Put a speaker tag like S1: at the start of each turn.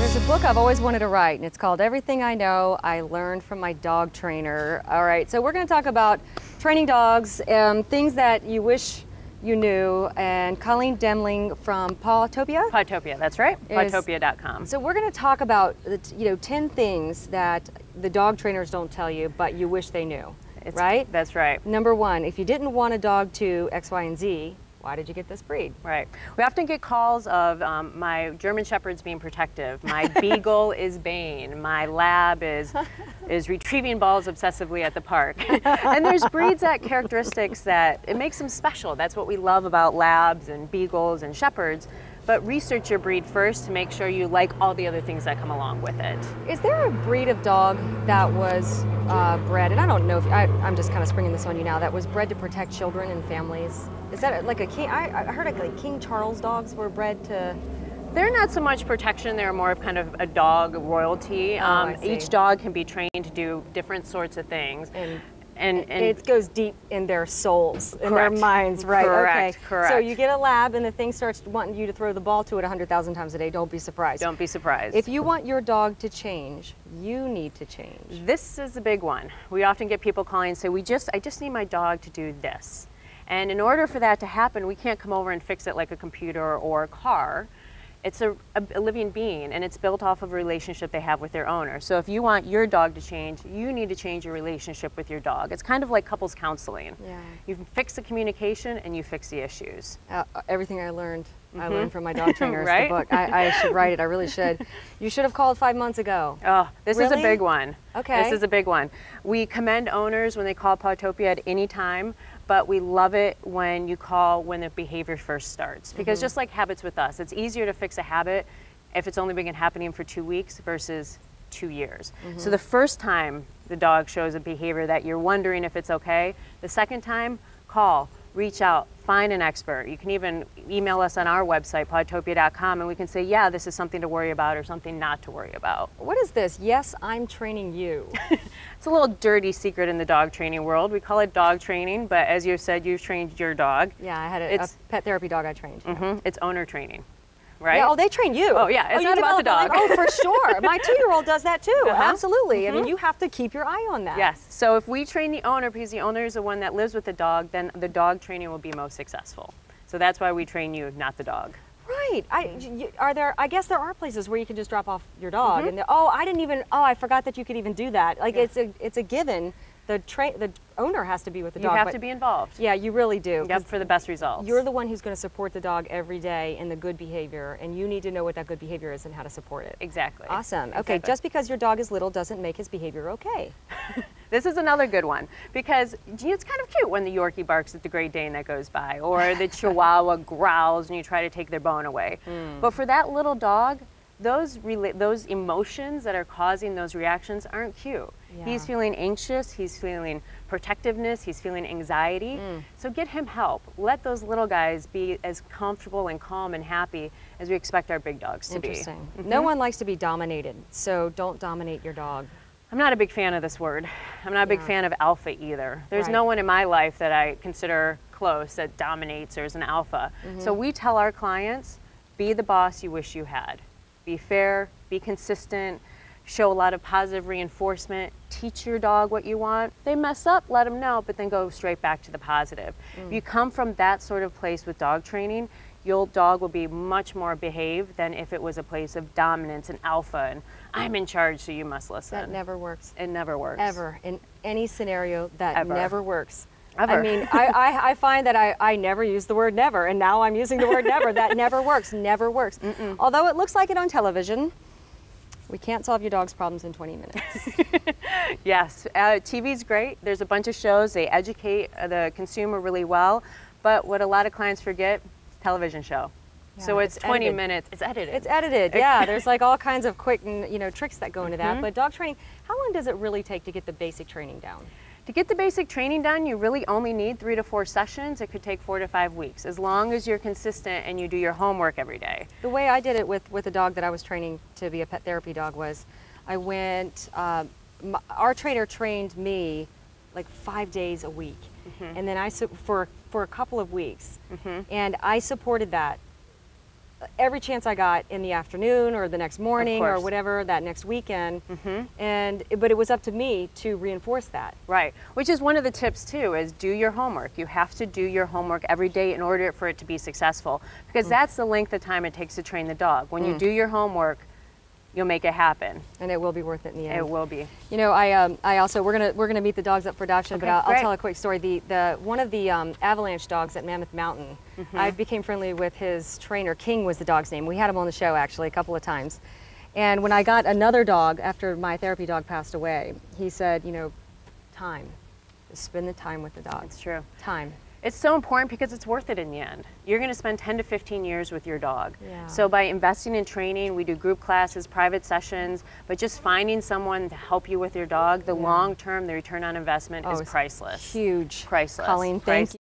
S1: There's a book I've always wanted to write, and it's called Everything I Know I Learned from My Dog Trainer. All right, so we're going to talk about training dogs, things that you wish you knew, and Colleen Demling from Pawtopia?
S2: Pawtopia, that's right, Pawtopia.com.
S1: So we're going to talk about 10 things that the dog trainers don't tell you, but you wish they knew, right?
S2: That's right.
S1: Number one, if you didn't want a dog to X, Y, and Z, why did you get this breed?
S2: Right. We often get calls of my German Shepherd's being protective, my Beagle is Bane, my Lab is retrieving balls obsessively at the park. And there's breeds that characteristics that it makes them special. That's what we love about Labs and Beagles and Shepherds. But research your breed first to make sure you like all the other things that come along with it.
S1: Is there a breed of dog that was bred, and I don't know if, I'm just kind of springing this on you now, that was bred to protect children and families? Is that like a king? I heard like King Charles dogs were bred to...
S2: They're not so much protection, they're more of kind of a dog royalty. Each dog can be trained to do different sorts of things. And
S1: it goes deep in their souls, in
S2: correct.
S1: Their minds, right?
S2: Correct,
S1: okay.
S2: correct.
S1: So you get a Lab and the thing starts wanting you to throw the ball to it 100,000 times a day. Don't be surprised.
S2: Don't be surprised.
S1: If you want your dog to change, you need to change.
S2: This is a big one. We often get people calling and say, I just need my dog to do this. And in order for that to happen, we can't come over and fix it like a computer or a car. It's a living being, and it's built off of a relationship they have with their owner. So if you want your dog to change, you need to change your relationship with your dog. It's kind of like couples counseling.
S1: Yeah.
S2: You fix the communication and you fix the issues.
S1: Everything I learned from my dog trainer is
S2: right?
S1: the book. I should write it, I really should. You should have called 5 months ago.
S2: Oh, this
S1: really?
S2: is a big one.
S1: Okay.
S2: This is a big one. We commend owners when they call Pawtopia at any time, but we love it when you call when the behavior first starts. Because just like habits with us, it's easier to fix a habit if it's only been happening for 2 weeks versus 2 years. So the first time the dog shows a behavior that you're wondering if it's okay, the second time, call, reach out, find an expert. You can even email us on our website, Pawtopia.com, and we can say, yeah, this is something to worry about or something not to worry about.
S1: What is this? Yes, I'm training you.
S2: It's a little dirty secret in the dog training world. We call it dog training, but as you said, you've trained your dog.
S1: Yeah, I had a pet therapy dog I trained.
S2: It's owner training, right?
S1: Yeah, oh, they train you.
S2: Oh, yeah, it's not about the dog.
S1: Oh, for sure. My 2-year-old does that too. Absolutely. I mean, you have to keep your eye on that.
S2: Yes. So if we train the owner, because the owner is the one that lives with the dog, then the dog training will be most successful. So that's why we train you, not the dog.
S1: Right. I guess there are places where you can just drop off your dog and I forgot that you could even do that. Like it's a given. The owner has to be with the dog.
S2: You have to be involved.
S1: Yeah, you really do.
S2: Yep, for the best results.
S1: You're the one who's going to support the dog every day in the good behavior, and you need to know what that good behavior is and how to support it.
S2: Exactly.
S1: Awesome.
S2: Exactly.
S1: Okay, just because your dog is little doesn't make his behavior okay.
S2: This is another good one, because it's kind of cute when the Yorkie barks at the Great Dane that goes by, or the Chihuahua growls and you try to take their bone away. But for that little dog, those emotions that are causing those reactions aren't cute.
S1: Yeah.
S2: He's feeling anxious, he's feeling protectiveness, he's feeling anxiety. So get him help. Let those little guys be as comfortable and calm and happy as we expect our big dogs to be.
S1: Interesting. No one likes to be dominated, so don't dominate your dog.
S2: I'm not a big fan of this word. I'm not a big fan of alpha either. There's no one in my life that I consider close that dominates or is an alpha. So we tell our clients, be the boss you wish you had. Be fair, be consistent, show a lot of positive reinforcement, teach your dog what you want. They mess up, let them know, but then go straight back to the positive. If you come from that sort of place with dog training, your dog will be much more behaved than if it was a place of dominance and alpha and I'm in charge, so you must listen.
S1: That never works.
S2: It never works.
S1: Ever. In any scenario, that never works.
S2: Ever.
S1: I mean, I find that I never use the word never, and now I'm using the word never. That never works, never works. Although it looks like it on television, we can't solve your dog's problems in 20 minutes.
S2: Yes, TV's great. There's a bunch of shows. They educate the consumer really well. But what a lot of clients forget, television show. Yeah, so it's 20 edited. Minutes. It's edited.
S1: It's edited, yeah. There's like all kinds of quick tricks that go into that. But dog training, how long does it really take to get the basic training down?
S2: To get the basic training done, you really only need 3 to 4 sessions. It could take 4 to 5 weeks, as long as you're consistent and you do your homework every day.
S1: The way I did it with a dog that I was training to be a pet therapy dog was, I went, our trainer trained me like 5 days a week. And then for a couple of weeks. And I supported that every chance I got in the afternoon or the next morning or whatever, that next weekend. But it was up to me to reinforce that.
S2: Right, which is one of the tips too, is do your homework. You have to do your homework every day in order for it to be successful, because that's the length of time it takes to train the dog. When you do your homework, you'll make it happen,
S1: and it will be worth it in the end.
S2: It will be.
S1: You know, I also we're gonna meet the dogs up for adoption,
S2: Okay,
S1: but I'll tell a quick story. One of the avalanche dogs at Mammoth Mountain, I became friendly with his trainer. King was the dog's name. We had him on the show actually a couple of times. And when I got another dog after my therapy dog passed away, he said, you know, time. Just spend the time with the dog.
S2: It's true.
S1: Time.
S2: It's so important because it's worth it in the end. You're going to spend 10 to 15 years with your dog.
S1: Yeah.
S2: So by investing in training, we do group classes, private sessions, but just finding someone to help you with your dog, the long term, the return on investment is priceless.
S1: Huge.
S2: Priceless.
S1: Colleen, thank you.